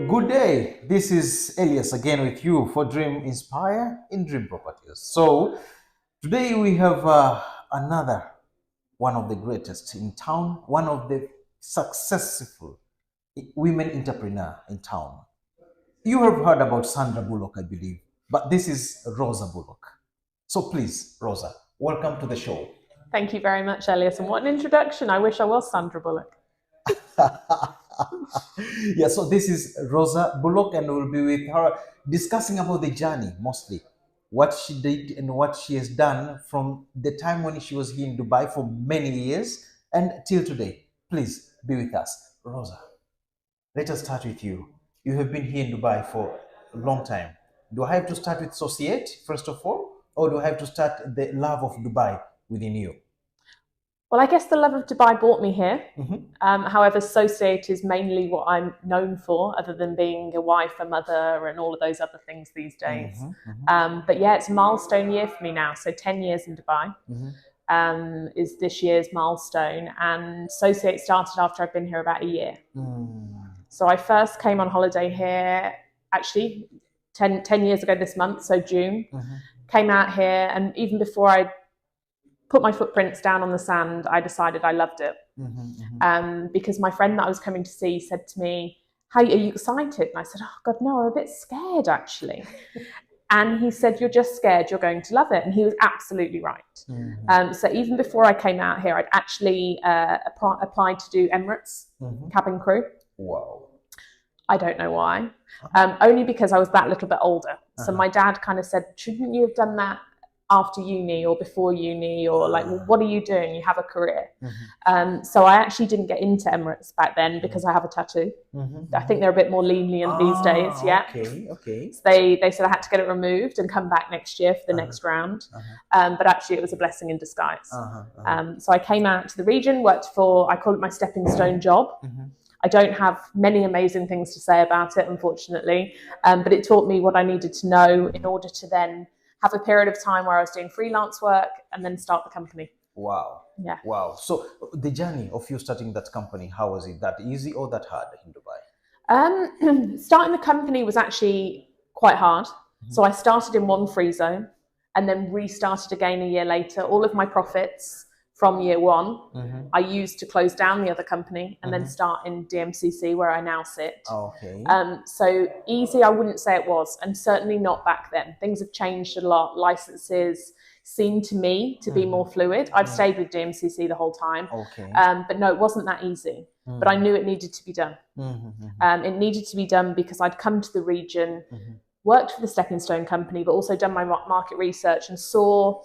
Good day. This is Elias again with you for Dream Inspire in Dream Properties. So today we have another one of the greatest in town, one of the successful women entrepreneur in town. You have heard about Sandra Bullock, I believe, but this is Rosa Bullock. So please, Rosa, welcome to the show. Thank you very much, Elias. And what an introduction. I wish I was Sandra Bullock. Yeah, so this is Rosa Bullock, and we'll be with her discussing about the journey, mostly what she did and what she has done from the time when she was here in Dubai for many years and till today. Please be with us. Rosa, let us start with you. You have been here in Dubai for a long time. Do I have to start with Societe, first of all, or do I have to start the love of Dubai within you? Well, I guess the love of Dubai brought me here. However, Societe is mainly what I'm known for, other than being a wife, a mother, and all of those other things these days. But yeah, it's a milestone year for me now. So 10 years in Dubai is this year's milestone. And Societe started after I've been here about a year. So I first came on holiday here, actually, 10 years ago this month, so June. Came out here, and even before I put my footprints down on the sand, I decided I loved it. Because my friend that I was coming to see said to me, "How are you excited?" And I said, "Oh God, no, I'm a bit scared actually." And he said, "You're just scared, you're going to love it." And he was absolutely right. So even before I came out here, I'd actually applied to do Emirates cabin crew. Wow. I don't know why. Only because I was that little bit older. So my dad kind of said, "Shouldn't you have done that after uni or before uni, or like, well, what are you doing? You have a career." So I actually didn't get into Emirates back then because I have a tattoo. I think they're a bit more lenient these days. Yeah. Okay. So they said I had to get it removed and come back next year for the next round. But actually it was a blessing in disguise. So I came out to the region, worked for, I call it my stepping stone job. I don't have many amazing things to say about it, unfortunately, but it taught me what I needed to know in order to then have a period of time where I was doing freelance work and then start the company. Wow. Yeah. Wow. So the journey of you starting that company, how was it? That easy or that hard in Dubai? Starting the company was actually quite hard. So I started in one free zone and then restarted again a year later. All of my profits from year one, I used to close down the other company and then start in DMCC where I now sit. So easy, I wouldn't say it was, and certainly not back then. Things have changed a lot. Licenses seem to me to be more fluid. I've stayed with DMCC the whole time, but no, it wasn't that easy. But I knew it needed to be done. It needed to be done because I'd come to the region, worked for the Stepping Stone company, but also done my market research and saw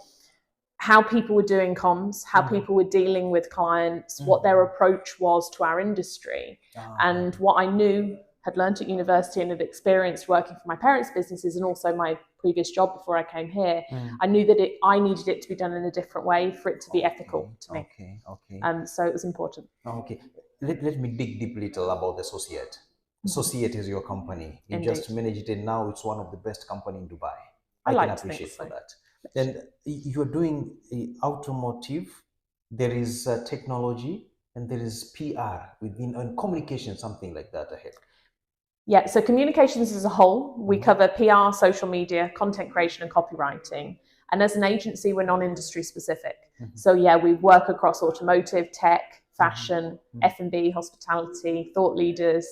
how people were doing comms, how people were dealing with clients, what their approach was to our industry. And what I knew, had learned at university and had experienced working for my parents' businesses and also my previous job before I came here, I knew that I needed it to be done in a different way for it to be ethical to me. So it was important. Let me dig deep little about the Societe. Societe is your company. You just manage it, and now it's one of the best company in Dubai. I can appreciate for that. And you're doing automotive, there is technology, and there is PR within, and communication, something like that ahead. Yeah, so communications as a whole, we cover PR, social media, content creation, and copywriting. And as an agency, we're non-industry specific. So yeah, we work across automotive, tech, fashion, F&B, hospitality, thought leaders.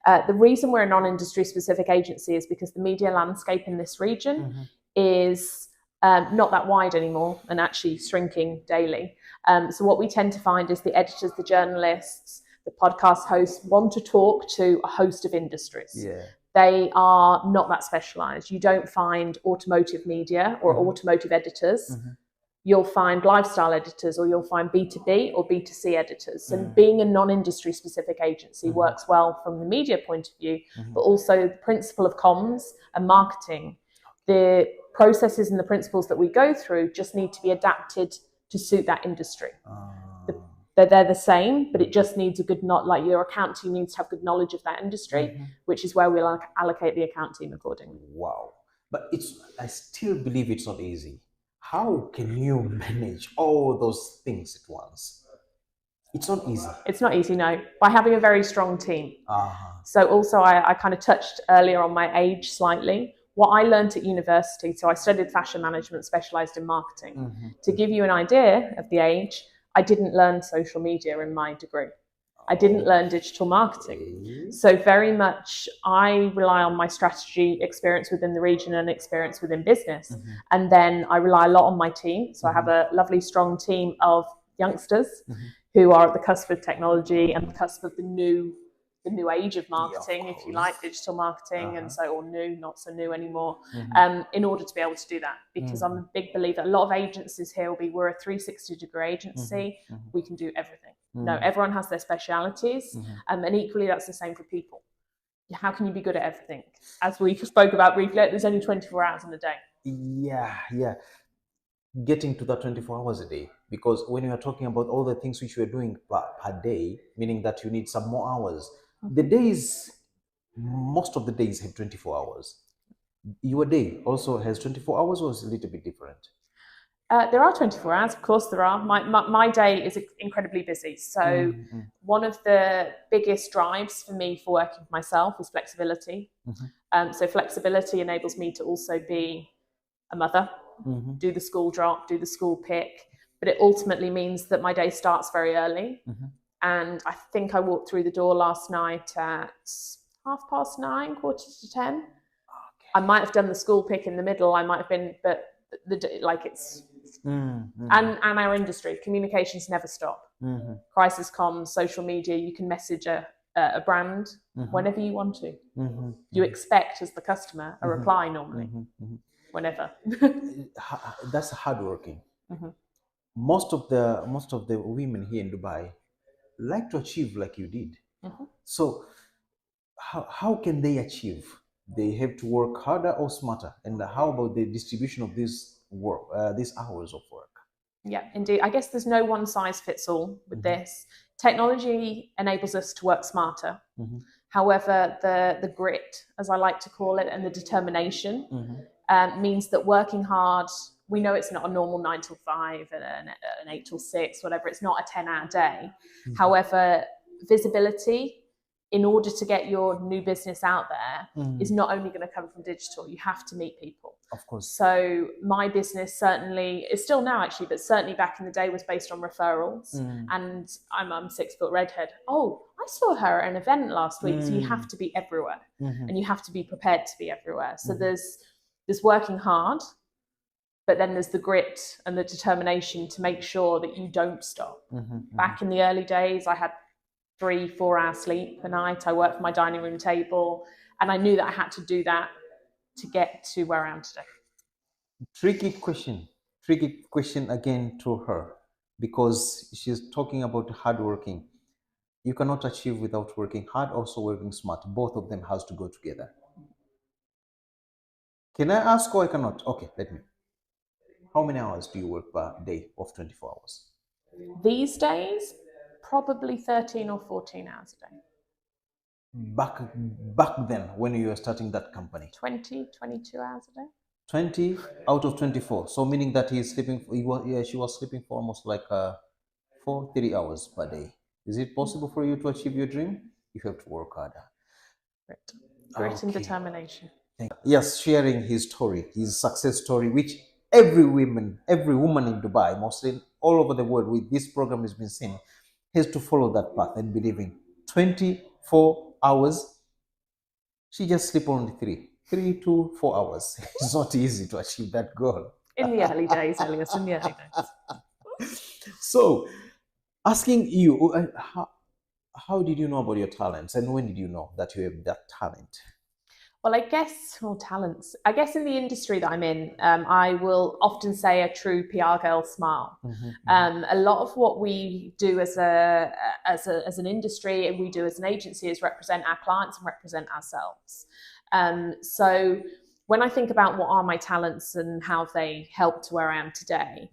The reason we're a non-industry specific agency is because the media landscape in this region is not that wide anymore and actually shrinking daily. So what we tend to find is the editors, the journalists, the podcast hosts want to talk to a host of industries. They are not that specialized. You don't find automotive media or automotive editors. You'll find lifestyle editors, or you'll find B2B or B2C editors. And being a non-industry specific agency works well from the media point of view, but also the principle of comms and marketing. The processes and the principles that we go through just need to be adapted to suit that industry. They're the same, but it just needs a good, like your account team needs to have good knowledge of that industry, which is where we'll allocate the account team accordingly. Wow. But I still believe it's not easy. How can you manage all those things at once? It's not easy. It's not easy, no. By having a very strong team. So also I kind of touched earlier on my age slightly. What I learned at university, so I studied fashion management, specialised in marketing. To give you an idea of the age, I didn't learn social media in my degree. I didn't learn digital marketing. So very much I rely on my strategy experience within the region and experience within business. And then I rely a lot on my team. So I have a lovely, strong team of youngsters who are at the cusp of technology and the cusp of the new age of marketing, if you like, digital marketing, and so, or new, not so new anymore, in order to be able to do that. Because I'm a big believer, a lot of agencies here will be, we're a 360-degree agency, we can do everything. No, everyone has their specialities, and equally that's the same for people. How can you be good at everything? As we spoke about briefly, there's only 24 hours in a day. Yeah. Getting to that 24 hours a day, because when you are talking about all the things which you are doing per day, meaning that you need some more hours. The days, most of the days have 24 hours. Your day also has 24 hours, or is it a little bit different? There are 24 hours, of course there are. My day is incredibly busy. So one of the biggest drives for me for working with myself is flexibility. So flexibility enables me to also be a mother, do the school drop, do the school pick. But it ultimately means that my day starts very early. And I think I walked through the door last night at 9:30, 9:45. I might have done the school pick in the middle. I might have been, but it's and our industry, communications never stop. Crisis comms, social media, you can message a brand whenever you want to. You expect, as the customer, a reply normally, whenever. That's hardworking. Most of the women here in Dubai like to achieve like you did. So how can they achieve? They have to work harder or smarter? And how about the distribution of these hours of work? Yeah, indeed. I guess there's no one size fits all with this. Technology enables us to work smarter. However, the grit, as I like to call it, and the determination means that working hard, we know it's not a normal 9 till 5 and an 8 till 6, whatever. It's not a 10-hour day. However, visibility, in order to get your new business out there, is not only going to come from digital. You have to meet people. Of course. So my business certainly is still now actually, but certainly back in the day was based on referrals. And I'm 6-foot redhead. Oh, I saw her at an event last week. So you have to be everywhere, and you have to be prepared to be everywhere. So there's working hard, but then there's the grit and the determination to make sure that you don't stop. Back in the early days, I had 3-4 hours sleep a night. I worked from my dining room table, and I knew that I had to do that to get to where I am today. Tricky question again to her, because she's talking about hardworking. You cannot achieve without working hard, also working smart. Both of them has to go together. Can I ask, or I cannot? Okay, let me. How many hours do you work per day of 24 hours? These days, probably 13 or 14 hours a day. Back then, when you were starting that company? 20, 22 hours a day. 20 out of 24. So meaning that she was sleeping for almost like 3 hours per day. Is it possible for you to achieve your dream? You have to work harder. Grit and determination. Yes, sharing his story, his success story, which every woman in Dubai, mostly all over the world, with this program has been seen, has to follow that path and believing 24 hours. She just sleep only 3 to 4 hours. It's not easy to achieve that goal. In the early days, Elias, in the early days. So, asking you, how did you know about your talents, and when did you know that you have that talent? Well, I guess, talents. I guess in the industry that I'm in, I will often say a true PR girl smile. A lot of what we do as an industry, and we do as an agency, is represent our clients and represent ourselves. So when I think about what are my talents and how they help to where I am today,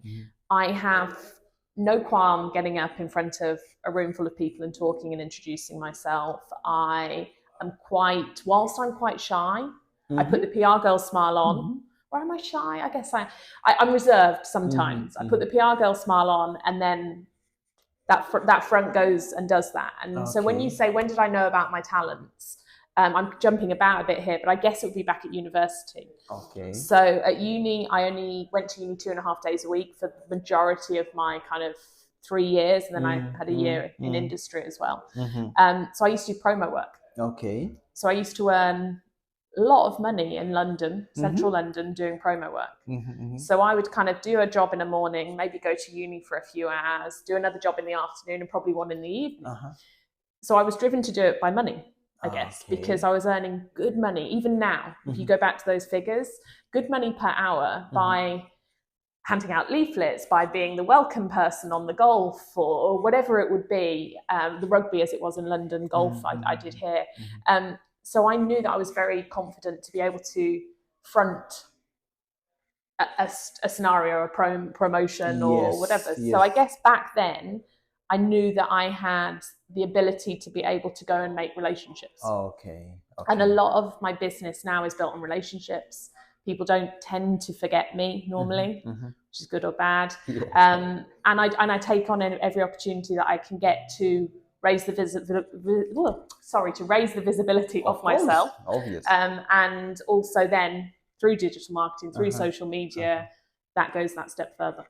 I have no qualm getting up in front of a room full of people and talking and introducing myself. Whilst I'm quite shy, I put the PR girl smile on. Or am I shy? I guess I'm reserved sometimes. I put the PR girl smile on, and then that front goes and does that. And so when you say, when did I know about my talents? I'm jumping about a bit here, but I guess it would be back at university. Okay. So at uni, I only went to uni 2.5 days a week for the majority of my kind of 3 years, and then I had a year in industry as well. So I used to do promo work. Okay. So I used to earn a lot of money in London, central London, doing promo work. So I would kind of do a job in the morning, maybe go to uni for a few hours, do another job in the afternoon, and probably one in the evening. So I was driven to do it by money, I guess, because I was earning good money. Even now, if you go back to those figures, good money per hour by handing out leaflets, by being the welcome person on the golf or whatever it would be, the rugby as it was in London, golf I did here. So I knew that I was very confident to be able to front a scenario, a promotion or whatever. So I guess back then, I knew that I had the ability to be able to go and make relationships. Okay. And a lot of my business now is built on relationships. People don't tend to forget me normally, which is good or bad. And I take on every opportunity that I can get to raise the visibility of myself. Obvious. And also then through digital marketing, through social media, that goes that step further.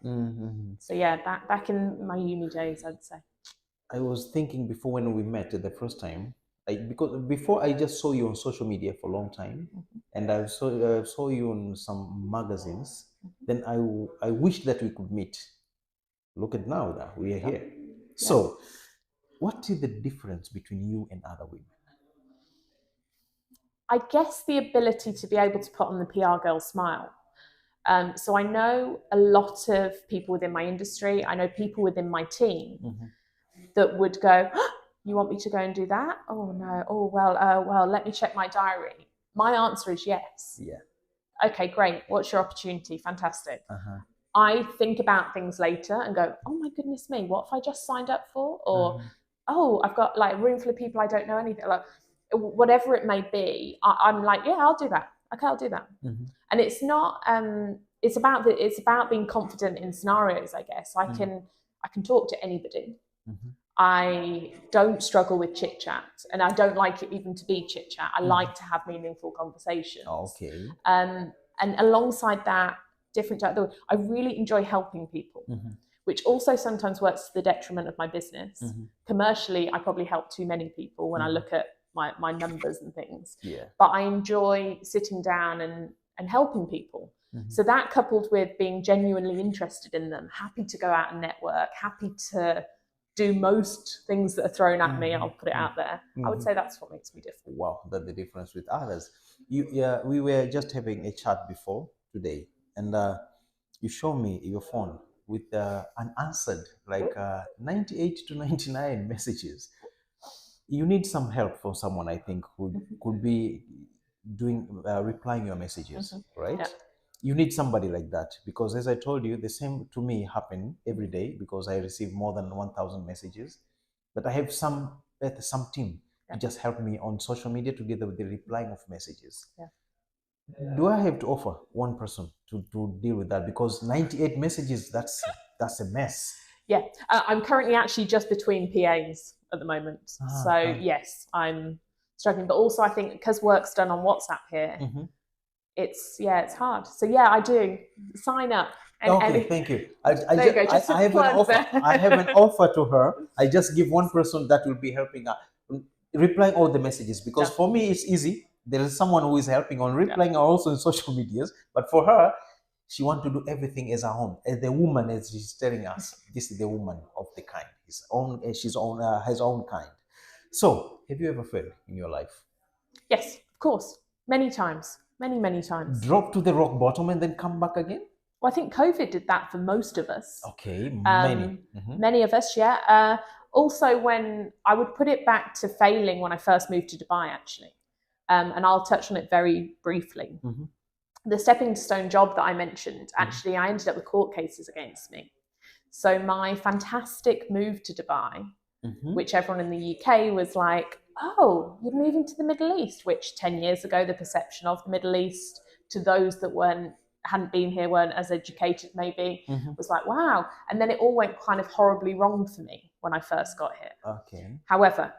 So yeah, back in my uni days, I'd say. I was thinking before when we met the first time, because before I just saw you on social media for a long time, and I saw you on some magazines. Then I wish that we could meet. Look at now that we are here. So, what is the difference between you and other women? I guess the ability to be able to put on the PR girl smile. So I know a lot of people within my industry. I know people within my team that would go, oh, "You want me to go and do that? Oh no. Oh well. Let me check my diary." My answer is yes. Yeah. Okay, great. What's your opportunity? Fantastic. I think about things later and go, "Oh my goodness me, what have I just signed up for?" Or, "Oh, I've got like a room full of people I don't know anything." Like, whatever it may be, I'm like, "Yeah, I'll do that. Okay, I'll do that." And it's not. It's about being confident in scenarios. I guess I can talk to anybody. I don't struggle with chit chat, and I don't like it even to be chit chat. I like to have meaningful conversations. Okay. And alongside that, I really enjoy helping people, which also sometimes works to the detriment of my business. Commercially, I probably help too many people when I look at my numbers and things. But I enjoy sitting down and helping people. So that coupled with being genuinely interested in them, happy to go out and network, happy to do most things that are thrown at me, I'll put it out there. I would say that's what makes me different. Wow, that's the difference with others. We were just having a chat before today, and you show me your phone with unanswered, like 98 to 99 messages. You need some help from someone, I think, who could be doing replying your messages, right? Yeah. You need somebody like that, because as I told you, the same to me happen every day, because I receive more than 1,000 messages. But I have some team to just help me on social media together with the replying of messages. Do I have to offer one person to deal with that? Because 98 messages, that's a mess. Yeah, I'm currently actually just between PAs at the moment. Yes, I'm struggling. But also I think because work's done on WhatsApp here, it's hard. So yeah, I do. Sign up. Thank you. I have an offer. there. I have an offer to her. I just give one person that will be helping her replying all the messages, because for me it's easy. There is someone who is helping on replying also in social medias, but for her, she wants to do everything as her own. As the woman, as she's telling us, this is the woman of the kind. She's has own kind. So, have you ever failed in your life? Yes, of course. Many times. Many times. Drop to the rock bottom and then come back again? Well, I think COVID did that for most of us. Okay, many. Many of us, yeah. Also, when I would put it back to failing when I first moved to Dubai, actually. And I'll touch on it very briefly. The stepping stone job that I mentioned, actually, I ended up with court cases against me. So my fantastic move to Dubai, which everyone in the UK was like, "Oh, you're moving to the Middle East," which 10 years ago, the perception of the Middle East to those that hadn't been here, weren't as educated maybe, was like, wow. And then it all went kind of horribly wrong for me when I first got here. Okay. However,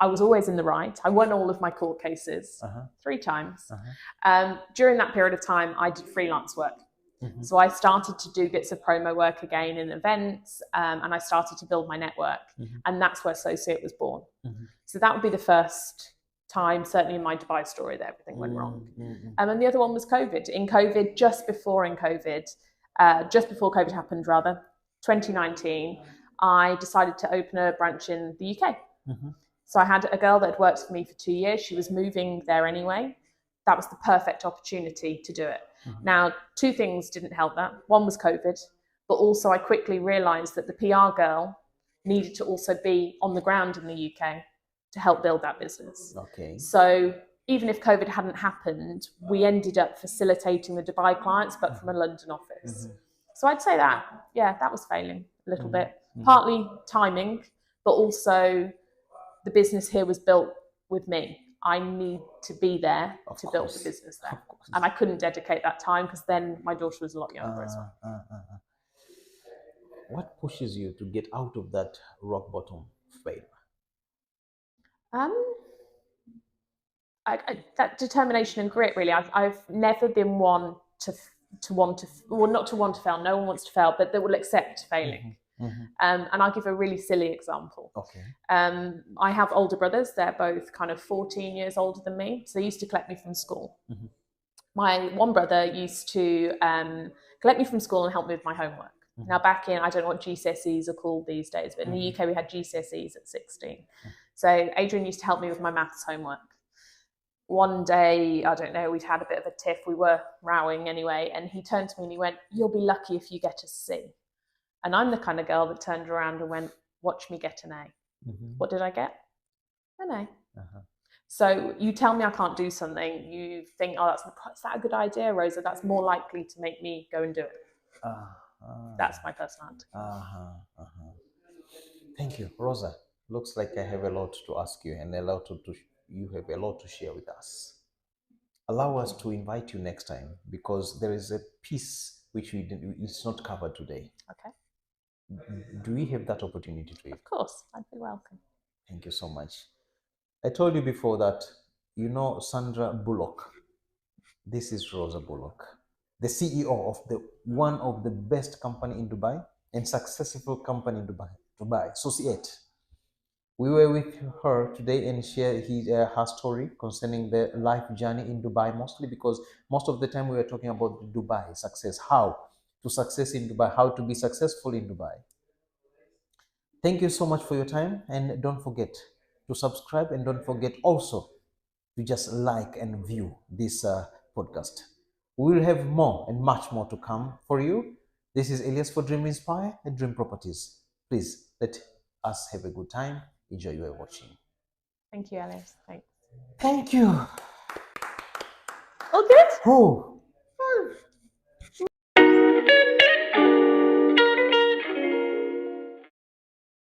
I was always in the right. I won all of my court cases 3 times. During that period of time, I did freelance work. So I started to do bits of promo work again in events, and I started to build my network. And that's where Associate was born. So that would be the first time, certainly in my Dubai story, that everything went wrong. And the other one was COVID. In COVID, just before COVID happened, rather, 2019, I decided to open a branch in the UK. So I had a girl that had worked for me for 2 years. She was moving there anyway. That was the perfect opportunity to do it. Now, 2 things didn't help that. One was COVID, but also I quickly realised that the PR girl needed to also be on the ground in the UK to help build that business. Okay. So even if COVID hadn't happened, we ended up facilitating the Dubai clients, but from a London office. So I'd say that was failing a little bit. Partly timing, but also the business here was built with me. I need to be there to build the business there. And I couldn't dedicate that time because then my daughter was a lot younger as well. What pushes you to get out of that rock bottom failure? That determination and grit, really. I've never been one not to want to fail. No one wants to fail, but that will accept failing. And I'll give a really silly example. Okay. I have older brothers. They're both kind of 14 years older than me. So they used to collect me from school. My one brother used to collect me from school and help me with my homework. Now back in, I don't know what GCSEs are called these days, but in the UK we had GCSEs at 16. So Adrian used to help me with my maths homework. One day, I don't know, we'd had a bit of a tiff. We were rowing anyway. And he turned to me and he went, "You'll be lucky if you get a C." And I'm the kind of girl that turned around and went, "Watch me get an A." What did I get? An A. So you tell me I can't do something, you think, "Oh, is that a good idea, Rosa? That's more likely to make me go and do it." That's my personality. Thank you, Rosa. Looks like I have a lot to ask you and you have a lot to share with us. Allow us to invite you next time because there is a piece which it's not covered today. Okay. Do we have that opportunity to you? Of course, I'd be welcome. Thank you so much. I told you before that, you know Sandra Bullock. This is Rosa Bullock, the CEO of one of the best company in Dubai and successful company in Dubai, Associate. We were with her today and share her story concerning the life journey in Dubai, mostly because most of the time we were talking about the Dubai success, how to success in Dubai, how to be successful in Dubai. Thank you so much for your time, and don't forget to subscribe, and don't forget also to just like and view this podcast. We will have more and much more to come for you. This is Elias for Dream Inspire and Dream Properties. Please let us have a good time. Enjoy your watching. Thank you, Alice. Thanks. Thank you. All good? Oh.